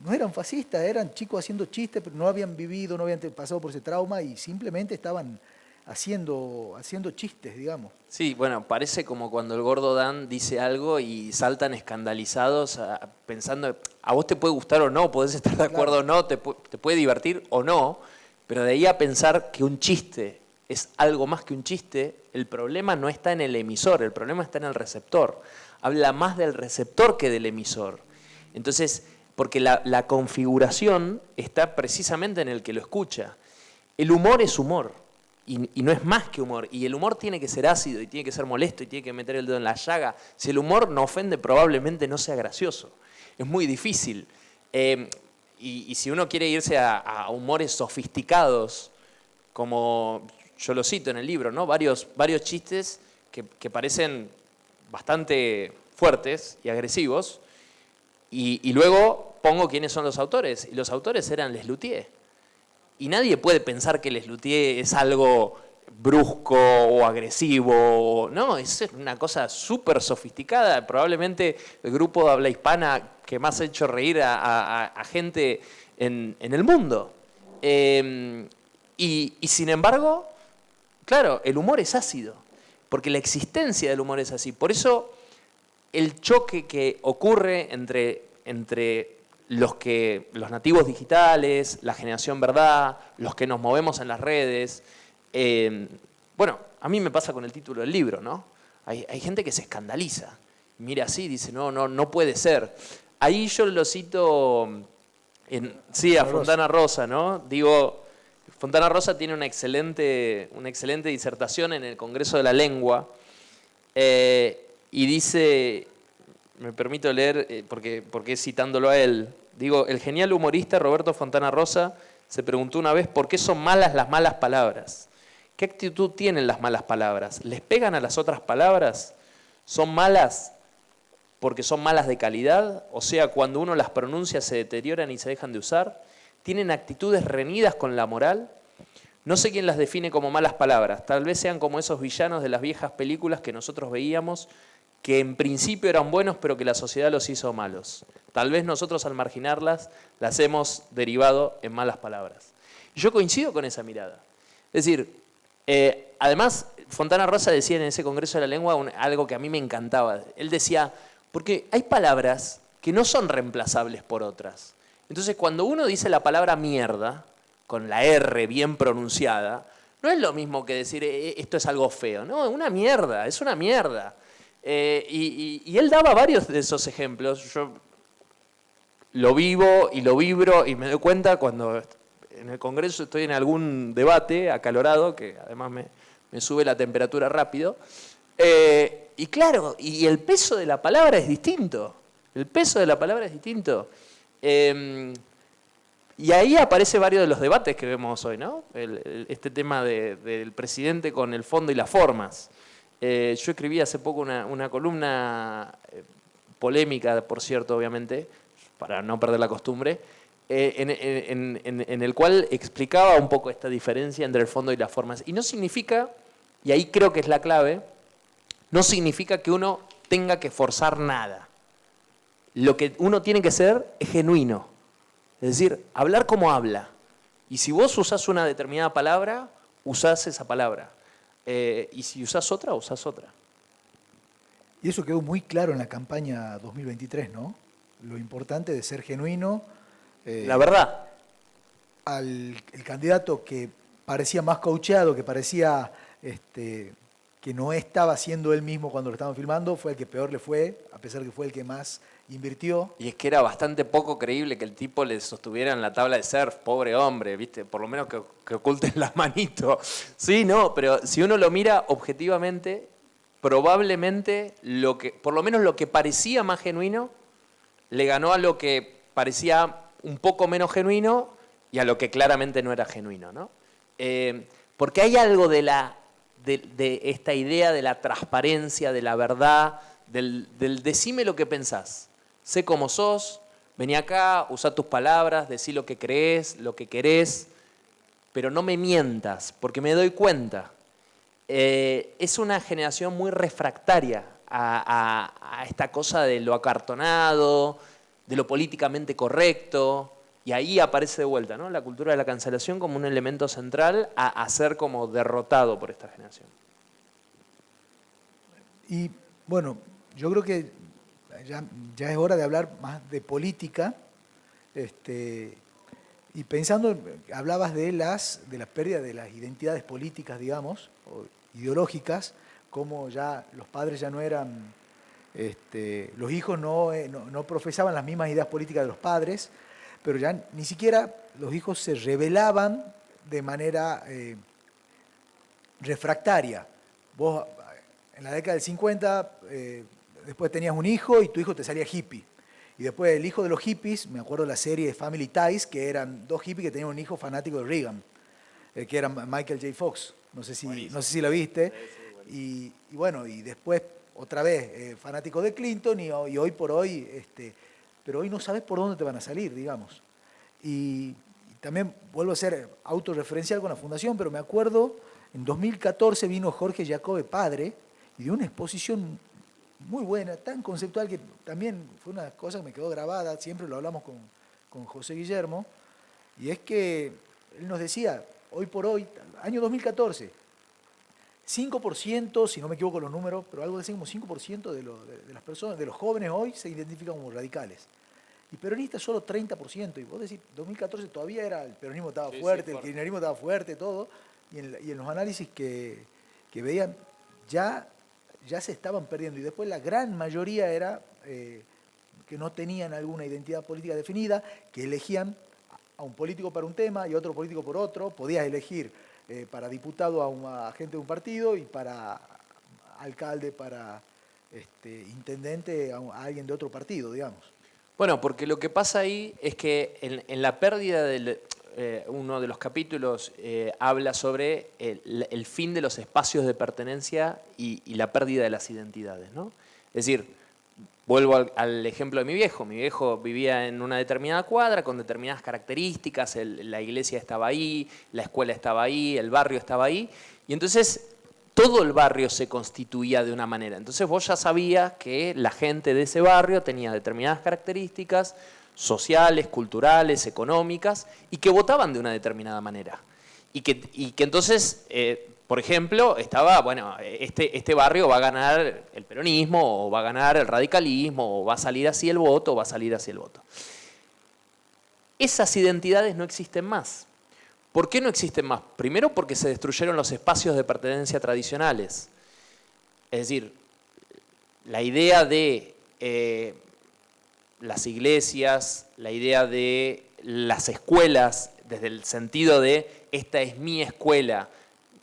no eran fascistas, eran chicos haciendo chistes, pero no habían vivido, no habían pasado por ese trauma y simplemente estaban haciendo chistes, digamos. Sí, bueno, parece como cuando el gordo Dan dice algo y saltan escandalizados pensando, a vos te puede gustar o no, podés estar de acuerdo o no, te puede divertir o no, pero de ahí a pensar que un chiste es algo más que un chiste, el problema no está en el emisor, el problema está en el receptor. Habla más del receptor que del emisor. Entonces, porque la configuración está precisamente en el que lo escucha. El humor es humor. Y no es más que humor. Y el humor tiene que ser ácido y tiene que ser molesto y tiene que meter el dedo en la llaga. Si el humor no ofende, probablemente no sea gracioso. Es muy difícil. Y si uno quiere irse a humores sofisticados, como yo lo cito en el libro, ¿no? Varios chistes que parecen bastante fuertes y agresivos. Y luego pongo quiénes son los autores. Y los autores eran Les Luthiers. Y nadie puede pensar que Les Luthiers es algo brusco o agresivo. No, es una cosa súper sofisticada. Probablemente el grupo de habla hispana que más ha hecho reír a gente en el mundo. Y sin embargo, claro, el humor es ácido. Porque la existencia del humor es así. Por eso el choque que ocurre entre los nativos digitales, la generación verdad, los que nos movemos en las redes. Bueno, a mí me pasa con el título del libro, ¿no? Hay gente que se escandaliza. Mira así, dice, no puede ser. Ahí yo lo cito, a Fontana Rosa, ¿no? Digo, Fontana Rosa tiene una excelente disertación en el Congreso de la Lengua y dice... Me permito leer, porque es citándolo a él. Digo, el genial humorista Roberto Fontana Rosa se preguntó una vez por qué son malas las malas palabras. ¿Qué actitud tienen las malas palabras? ¿Les pegan a las otras palabras? ¿Son malas porque son malas de calidad? O sea, cuando uno las pronuncia se deterioran y se dejan de usar. ¿Tienen actitudes reñidas con la moral? No sé quién las define como malas palabras. Tal vez sean como esos villanos de las viejas películas que nosotros veíamos, que en principio eran buenos, pero que la sociedad los hizo malos. Tal vez nosotros al marginarlas, las hemos derivado en malas palabras. Y yo coincido con esa mirada. Es decir, además, Fontana Rosa decía en ese Congreso de la Lengua algo que a mí me encantaba. Él decía, porque hay palabras que no son reemplazables por otras. Entonces, cuando uno dice la palabra mierda, con la R bien pronunciada, no es lo mismo que decir esto es algo feo. No, una mierda, es una mierda. Y él daba varios de esos ejemplos. Yo lo vivo y lo vibro y me doy cuenta cuando en el Congreso estoy en algún debate acalorado, que además me sube la temperatura rápido. Y claro, y el peso de la palabra es distinto. El peso de la palabra es distinto. Y ahí aparece varios de los debates que vemos hoy, ¿no? Este tema del presidente con el fondo y las formas. Yo escribí hace poco una columna polémica, por cierto, obviamente, para no perder la costumbre, en el cual explicaba un poco esta diferencia entre el fondo y las formas. Y no significa, y ahí creo que es la clave, no significa que uno tenga que forzar nada. Lo que uno tiene que ser es genuino. Es decir, hablar como habla. Y si vos usás una determinada palabra, usás esa palabra. Y si usás otra, usás otra. Y eso quedó muy claro en la campaña 2023, ¿no? Lo importante de ser genuino. La verdad. El candidato que parecía más coacheado, que parecía que no estaba siendo él mismo cuando lo estaban filmando, fue el que peor le fue, a pesar que fue el que más invirtió. Y es que era bastante poco creíble que el tipo le sostuviera en la tabla de surf, pobre hombre, ¿viste? Por lo menos que oculten las manitos. Sí, no, pero si uno lo mira objetivamente, probablemente por lo menos lo que parecía más genuino, le ganó a lo que parecía un poco menos genuino y a lo que claramente no era genuino, ¿no? Porque hay algo de esta idea de la transparencia, de la verdad, del decime lo que pensás. Sé cómo sos, vení acá, usá tus palabras, decí lo que crees, lo que querés, pero no me mientas, porque me doy cuenta. Es una generación muy refractaria a esta cosa de lo acartonado, de lo políticamente correcto, y ahí aparece de vuelta, ¿no? La cultura de la cancelación como un elemento central a ser como derrotado por esta generación. Y bueno, yo creo que ya es hora de hablar más de política. Y pensando, hablabas de la pérdida de las identidades políticas, digamos, o ideológicas, como ya los padres ya no eran, los hijos no profesaban las mismas ideas políticas de los padres, pero ya ni siquiera los hijos se rebelaban de manera refractaria. Vos en la década del 50, después tenías un hijo y tu hijo te salía hippie. Y después el hijo de los hippies, me acuerdo de la serie de Family Ties, que eran dos hippies que tenían un hijo fanático de Reagan, que era Michael J. Fox. No sé si la viste. Y bueno, y después otra vez fanático de Clinton y hoy por hoy, pero hoy no sabes por dónde te van a salir, digamos. Y también vuelvo a ser autorreferencial con la fundación, pero me acuerdo, en 2014 vino Jorge Jacobe Padre y dio una exposición muy buena, tan conceptual, que también fue una cosa que me quedó grabada, siempre lo hablamos con José Guillermo, y es que él nos decía, hoy por hoy, año 2014, 5%, si no me equivoco los números, pero algo así como 5% de las personas, de los jóvenes hoy, se identifican como radicales. Y peronistas solo 30%, y vos decís, 2014 todavía era, el peronismo estaba fuerte, el kirchnerismo estaba fuerte, todo, y en los análisis que veían, ya se estaban perdiendo. Y después la gran mayoría era que no tenían alguna identidad política definida, que elegían a un político para un tema y a otro político por otro. Podías elegir para diputado a gente de un partido y para alcalde, para intendente a alguien de otro partido, digamos. Bueno, porque lo que pasa ahí es que en la pérdida del... uno de los capítulos habla sobre el fin de los espacios de pertenencia y la pérdida de las identidades, ¿no? Es decir, vuelvo al ejemplo de mi viejo. Mi viejo vivía en una determinada cuadra con determinadas características, la iglesia estaba ahí, la escuela estaba ahí, el barrio estaba ahí, y entonces todo el barrio se constituía de una manera. Entonces vos ya sabías que la gente de ese barrio tenía determinadas características sociales, culturales, económicas, y que votaban de una determinada manera. Y que entonces, por ejemplo, estaba, bueno, este barrio va a ganar el peronismo, o va a ganar el radicalismo, o va a salir así el voto, o va a salir así el voto. Esas identidades no existen más. ¿Por qué no existen más? Primero porque se destruyeron los espacios de pertenencia tradicionales. Es decir, la idea de las iglesias, la idea de las escuelas, desde el sentido de esta es mi escuela.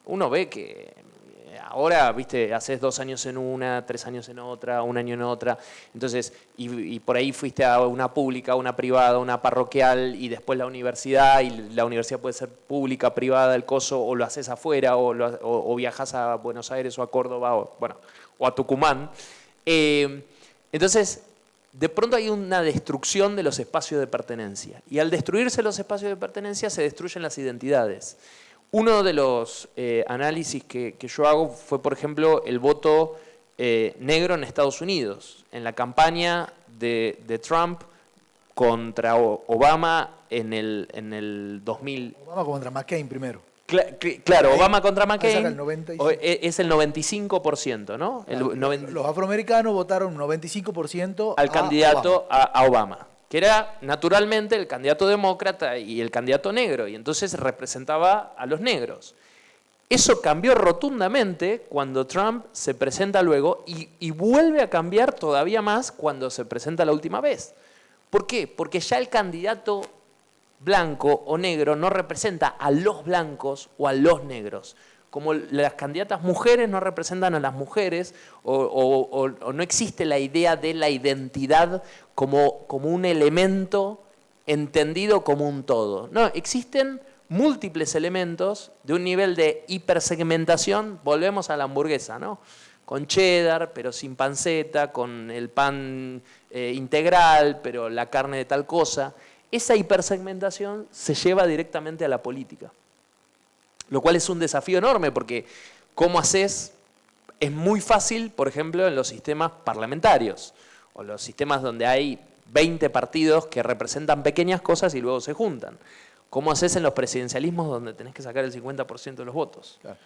Uno ve que ahora, viste, haces 2 años en una, 3 años en otra, 1 año en otra. Entonces, y por ahí fuiste a una pública, una privada, una parroquial, y después la universidad, y la universidad puede ser pública, privada, el coso, o lo haces afuera, o viajas a Buenos Aires o a Córdoba, o a Tucumán. Entonces, de pronto hay una destrucción de los espacios de pertenencia. Y al destruirse los espacios de pertenencia se destruyen las identidades. Uno de los análisis que yo hago fue, por ejemplo, el voto negro en Estados Unidos. En la campaña de Trump contra Obama en el 2000. Obama contra McCain primero. Claro, Obama contra McCain es el 95%, ¿no? Los afroamericanos votaron 95% al candidato a Obama, que era naturalmente el candidato demócrata y el candidato negro, y entonces representaba a los negros. Eso cambió rotundamente cuando Trump se presenta luego y vuelve a cambiar todavía más cuando se presenta la última vez. ¿Por qué? Porque ya el candidato blanco o negro no representa a los blancos o a los negros. Como las candidatas mujeres no representan a las mujeres o no existe la idea de la identidad como un elemento entendido como un todo. No, existen múltiples elementos de un nivel de hipersegmentación. Volvemos a la hamburguesa, ¿no? Con cheddar, pero sin panceta, con el pan integral, pero la carne de tal cosa. Esa hipersegmentación se lleva directamente a la política, lo cual es un desafío enorme porque ¿cómo haces? Es muy fácil, por ejemplo, en los sistemas parlamentarios o los sistemas donde hay 20 partidos que representan pequeñas cosas y luego se juntan. ¿Cómo haces en los presidencialismos donde tenés que sacar el 50% de los votos? Claro.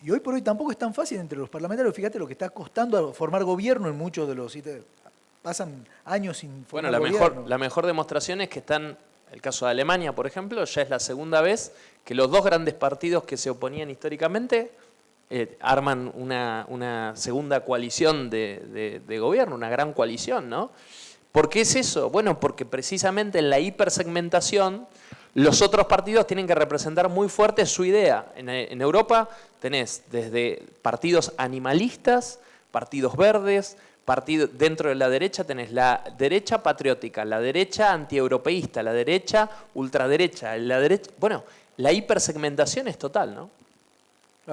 Y hoy por hoy tampoco es tan fácil entre los parlamentarios. Fíjate lo que está costando formar gobierno en muchos de los... Pasan años sin formar gobierno. La mejor demostración es que están, el caso de Alemania, por ejemplo, ya es la segunda vez que los dos grandes partidos que se oponían históricamente arman una segunda coalición de gobierno, una gran coalición, ¿no? ¿Por qué es eso? Bueno, porque precisamente en la hipersegmentación los otros partidos tienen que representar muy fuerte su idea. En Europa tenés desde partidos animalistas, partidos verdes, dentro de la derecha tenés la derecha patriótica, la derecha antieuropeísta, la derecha ultraderecha, la derecha... Bueno, la hipersegmentación es total, ¿no?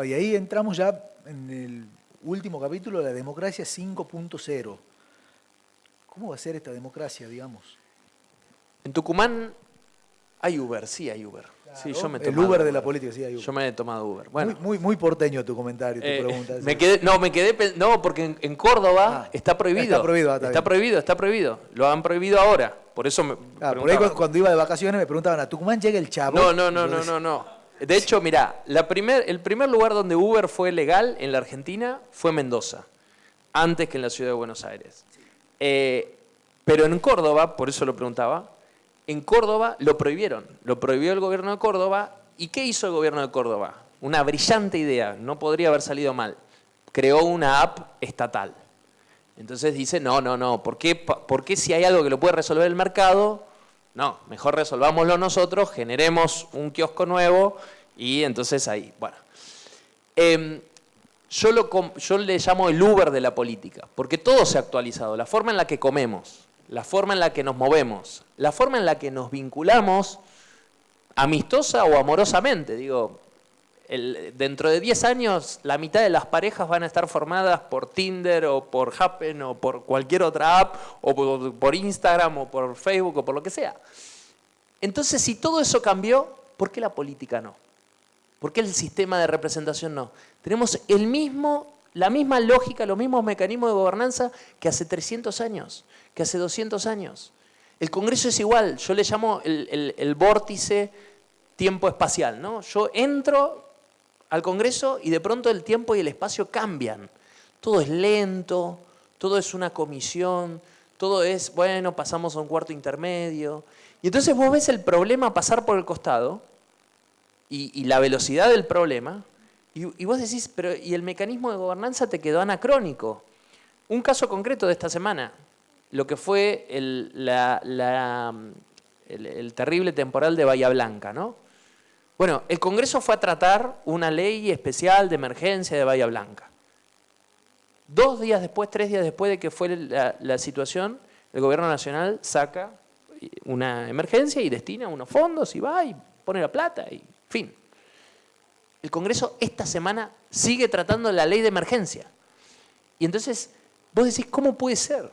Y ahí entramos ya en el último capítulo de la democracia 5.0. ¿Cómo va a ser esta democracia, digamos? En Tucumán hay Uber, sí hay Uber. Claro, Sí, yo me he el tomado Uber de la política, sí hay Uber. Yo me he tomado Uber. Bueno, muy porteño tu comentario, tu pregunta. No, porque en Córdoba está prohibido. Está prohibido, Está prohibido. Lo han prohibido ahora. Por eso me por ahí cuando iba de vacaciones me preguntaban, ¿a Tucumán llega el chavo? No. De hecho, mirá, el primer lugar donde Uber fue legal en la Argentina fue Mendoza, antes que en la ciudad de Buenos Aires. Pero en Córdoba, por eso lo preguntaba, en Córdoba lo prohibieron. Lo prohibió el gobierno de Córdoba. ¿Y qué hizo el gobierno de Córdoba? Una brillante idea, no podría haber salido mal. Creó una app estatal. Entonces dice, no, ¿por qué si hay algo que lo puede resolver el mercado? No, mejor resolvámoslo nosotros, generemos un kiosco nuevo y entonces ahí, bueno. Yo le llamo el Uber de la política, porque todo se ha actualizado. La forma en la que comemos, la forma en la que nos movemos, la forma en la que nos vinculamos amistosa o amorosamente. Digo, dentro de 10 años la mitad de las parejas van a estar formadas por Tinder o por Happen o por cualquier otra app o por Instagram o por Facebook o por lo que sea. Entonces, si todo eso cambió, ¿por qué la política no? ¿Por qué el sistema de representación no? Tenemos la misma lógica, los mismos mecanismos de gobernanza que hace 300 años, que hace 200 años. El Congreso es igual, yo le llamo el vórtice tiempo espacial, ¿no? Yo entro al Congreso y de pronto el tiempo y el espacio cambian. Todo es lento, todo es una comisión, todo es, bueno, pasamos a un cuarto intermedio. Y entonces vos ves el problema pasar por el costado y la velocidad del problema y vos decís, pero ¿y el mecanismo de gobernanza te quedó anacrónico? Un caso concreto de esta semana, lo que fue el terrible temporal de Bahía Blanca, ¿no? Bueno, el Congreso fue a tratar una ley especial de emergencia de Bahía Blanca. 3 días después de que fue la situación, el Gobierno Nacional saca una emergencia y destina unos fondos y va y pone la plata y fin. El Congreso esta semana sigue tratando la ley de emergencia. Y entonces vos decís, ¿cómo puede ser?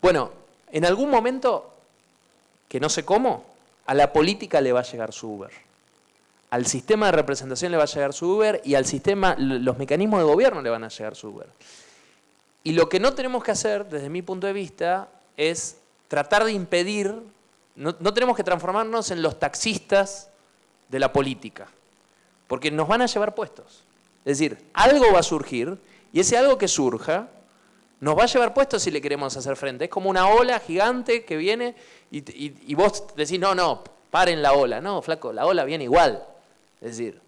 Bueno, en algún momento, que no sé cómo, a la política le va a llegar su Uber. Al sistema de representación le va a llegar su Uber y al sistema, los mecanismos de gobierno le van a llegar su Uber. Y lo que no tenemos que hacer, desde mi punto de vista, es tratar de impedir, no tenemos que transformarnos en los taxistas de la política, porque nos van a llevar puestos. Es decir, algo va a surgir y ese algo que surja nos va a llevar puestos si le queremos hacer frente. Es como una ola gigante que viene y vos decís, no, paren la ola. No, flaco, la ola viene igual. Es decir,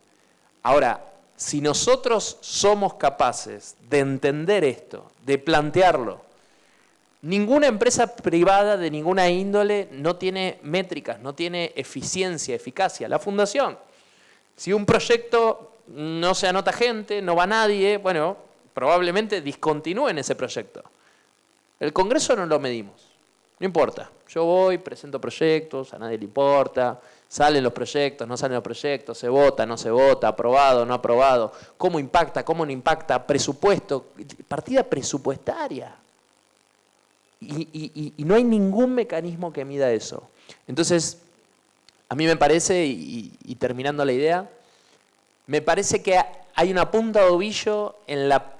ahora, si nosotros somos capaces de entender esto, de plantearlo, ninguna empresa privada de ninguna índole no tiene métricas, no tiene eficiencia, eficacia. La fundación, si un proyecto no se anota gente, no va nadie, bueno, probablemente discontinúen ese proyecto. El Congreso no lo medimos, no importa. Yo voy, presento proyectos, a nadie le importa, salen los proyectos, no salen los proyectos, se vota, no se vota, aprobado, no aprobado, cómo impacta, cómo no impacta, presupuesto, partida presupuestaria. Y no hay ningún mecanismo que mida eso. Entonces, a mí me parece, y terminando la idea, me parece que hay una punta de ovillo en la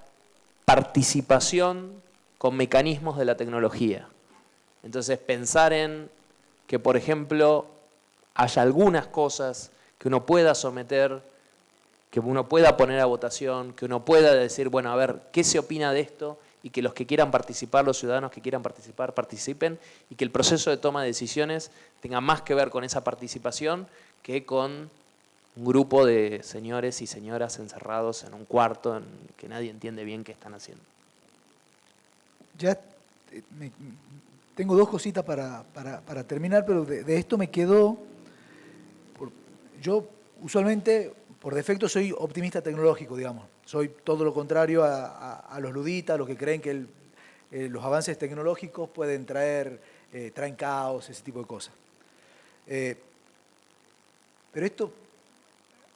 participación con mecanismos de la tecnología. Entonces, pensar en que, por ejemplo, haya algunas cosas que uno pueda someter, que uno pueda poner a votación, que uno pueda decir, bueno, a ver, ¿qué se opina de esto? Y que los que quieran participar, los ciudadanos que quieran participar, participen, y que el proceso de toma de decisiones tenga más que ver con esa participación que con un grupo de señores y señoras encerrados en un cuarto en que nadie entiende bien qué están haciendo. Ya tengo dos cositas para terminar, pero de esto me quedó. Yo usualmente, por defecto, soy optimista tecnológico, digamos. Soy todo lo contrario a los luditas, los que creen que los avances tecnológicos pueden traen caos, ese tipo de cosas. Pero esto,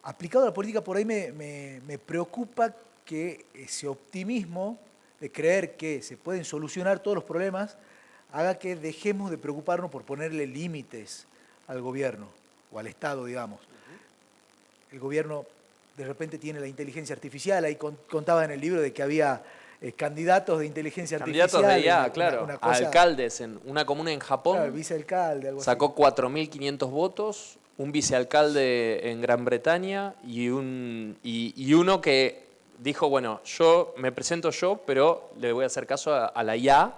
aplicado a la política, por ahí me preocupa que ese optimismo de creer que se pueden solucionar todos los problemas haga que dejemos de preocuparnos por ponerle límites al gobierno o al Estado, digamos. El gobierno de repente tiene la inteligencia artificial, ahí contaba en el libro de que había candidatos de inteligencia artificial. Candidatos de IA, claro, una cosa, alcaldes en una comuna en Japón, claro, el vicealcalde, algo sacó 4.500 votos, un vicealcalde en Gran Bretaña y uno que dijo, bueno, yo me presento yo, pero le voy a hacer caso a la IA,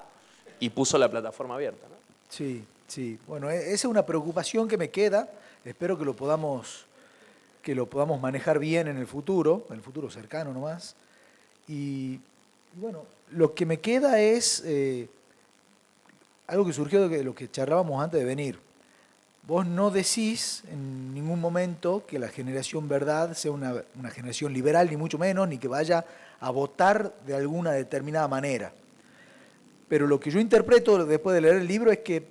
y puso la plataforma abierta, ¿no? Sí, sí. Bueno, esa es una preocupación que me queda. Espero que lo podamos manejar bien en el futuro cercano nomás. Y bueno, lo que me queda es algo que surgió de lo que charlábamos antes de venir. Vos no decís en ningún momento que la generación Verdad sea una generación liberal, ni mucho menos, ni que vaya a votar de alguna determinada manera. Pero lo que yo interpreto después de leer el libro es que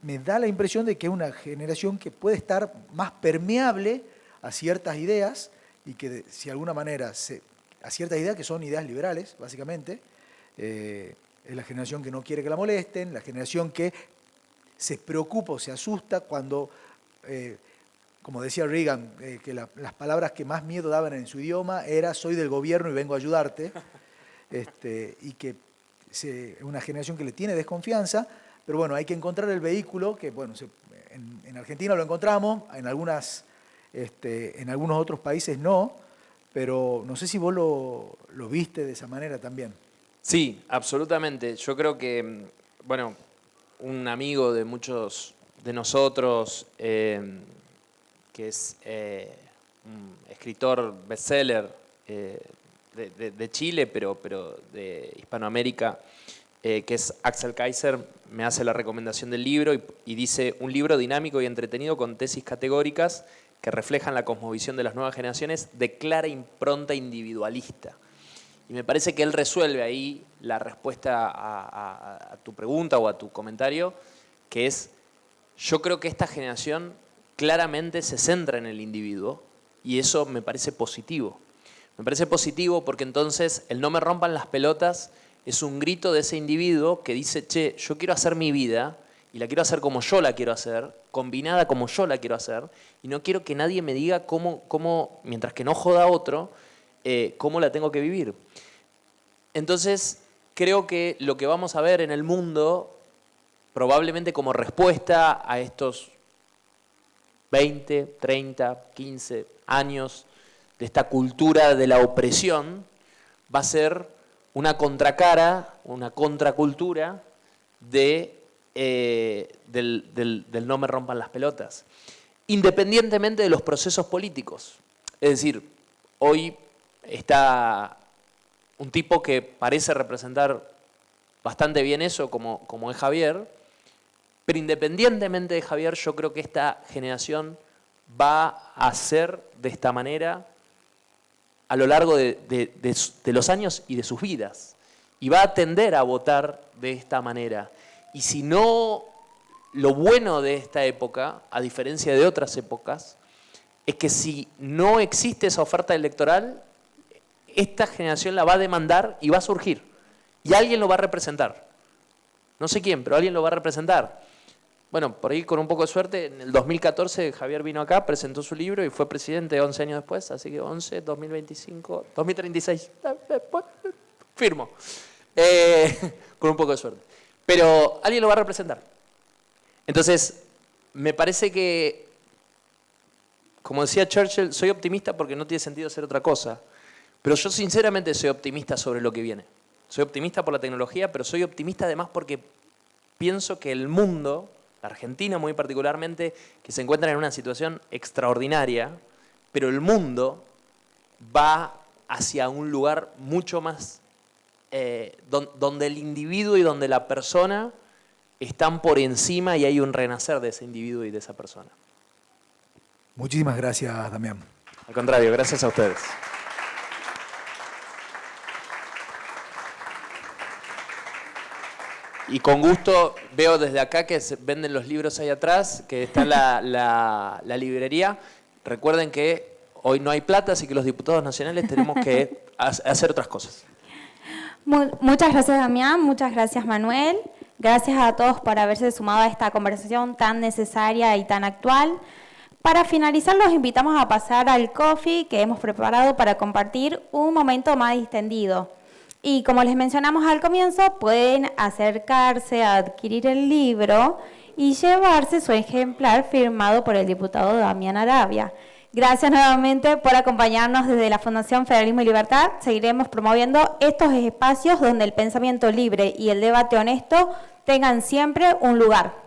me da la impresión de que es una generación que puede estar más permeable a ciertas ideas y que si de alguna manera, a ciertas ideas que son ideas liberales, básicamente, es la generación que no quiere que la molesten, la generación que se preocupa o se asusta cuando, como decía Reagan, que las palabras que más miedo daban en su idioma era soy del gobierno y vengo a ayudarte, y que es una generación que le tiene desconfianza, pero bueno, hay que encontrar el vehículo, que bueno, en Argentina lo encontramos, en algunos otros países no, pero no sé si vos lo viste de esa manera también. Sí, absolutamente. Yo creo que, bueno, un amigo de muchos de nosotros, que es un escritor bestseller de Chile, pero de Hispanoamérica, que es Axel Kaiser, me hace la recomendación del libro y dice, un libro dinámico y entretenido con tesis categóricas que reflejan la cosmovisión de las nuevas generaciones de clara impronta individualista. Y me parece que él resuelve ahí la respuesta a tu pregunta o a tu comentario, que es, yo creo que esta generación claramente se centra en el individuo y eso me parece positivo. Me parece positivo porque entonces el no me rompan las pelotas es un grito de ese individuo que dice, che, yo quiero hacer mi vida y la quiero hacer como yo la quiero hacer, combinada como yo la quiero hacer, y no quiero que nadie me diga cómo mientras que no joda a otro, cómo la tengo que vivir. Entonces, creo que lo que vamos a ver en el mundo, probablemente como respuesta a estos 20, 30, 15 años de esta cultura de la opresión, va a ser una contracara, una contracultura del no me rompan las pelotas, independientemente de los procesos políticos. Es decir, hoy está un tipo que parece representar bastante bien eso, como es Javier, pero independientemente de Javier, yo creo que esta generación va a ser de esta manera a lo largo de los años y de sus vidas, y va a tender a votar de esta manera. Y si no, lo bueno de esta época, a diferencia de otras épocas, es que si no existe esa oferta electoral, esta generación la va a demandar y va a surgir. Y alguien lo va a representar. No sé quién, pero alguien lo va a representar. Bueno, por ahí con un poco de suerte, en el 2014 Javier vino acá, presentó su libro y fue presidente 11 años después, así que 11, 2025, 2036, firmo. Con un poco de suerte. Pero alguien lo va a representar. Entonces, me parece que, como decía Churchill, soy optimista porque no tiene sentido hacer otra cosa, pero yo sinceramente soy optimista sobre lo que viene. Soy optimista por la tecnología, pero soy optimista además porque pienso que el mundo, la Argentina muy particularmente, que se encuentra en una situación extraordinaria, pero el mundo va hacia un lugar mucho más, donde el individuo y donde la persona están por encima y hay un renacer de ese individuo y de esa persona. Muchísimas gracias, Damián. Al contrario, gracias a ustedes. Y con gusto veo desde acá que se venden los libros ahí atrás, que está la librería. Recuerden que hoy no hay plata, así que los diputados nacionales tenemos que hacer otras cosas. Muchas gracias, Damián. Muchas gracias, Manuel. Gracias a todos por haberse sumado a esta conversación tan necesaria y tan actual. Para finalizar, los invitamos a pasar al coffee que hemos preparado para compartir un momento más distendido. Y como les mencionamos al comienzo, pueden acercarse a adquirir el libro y llevarse su ejemplar firmado por el diputado Damián Arabia. Gracias nuevamente por acompañarnos desde la Fundación Federalismo y Libertad. Seguiremos promoviendo estos espacios donde el pensamiento libre y el debate honesto tengan siempre un lugar.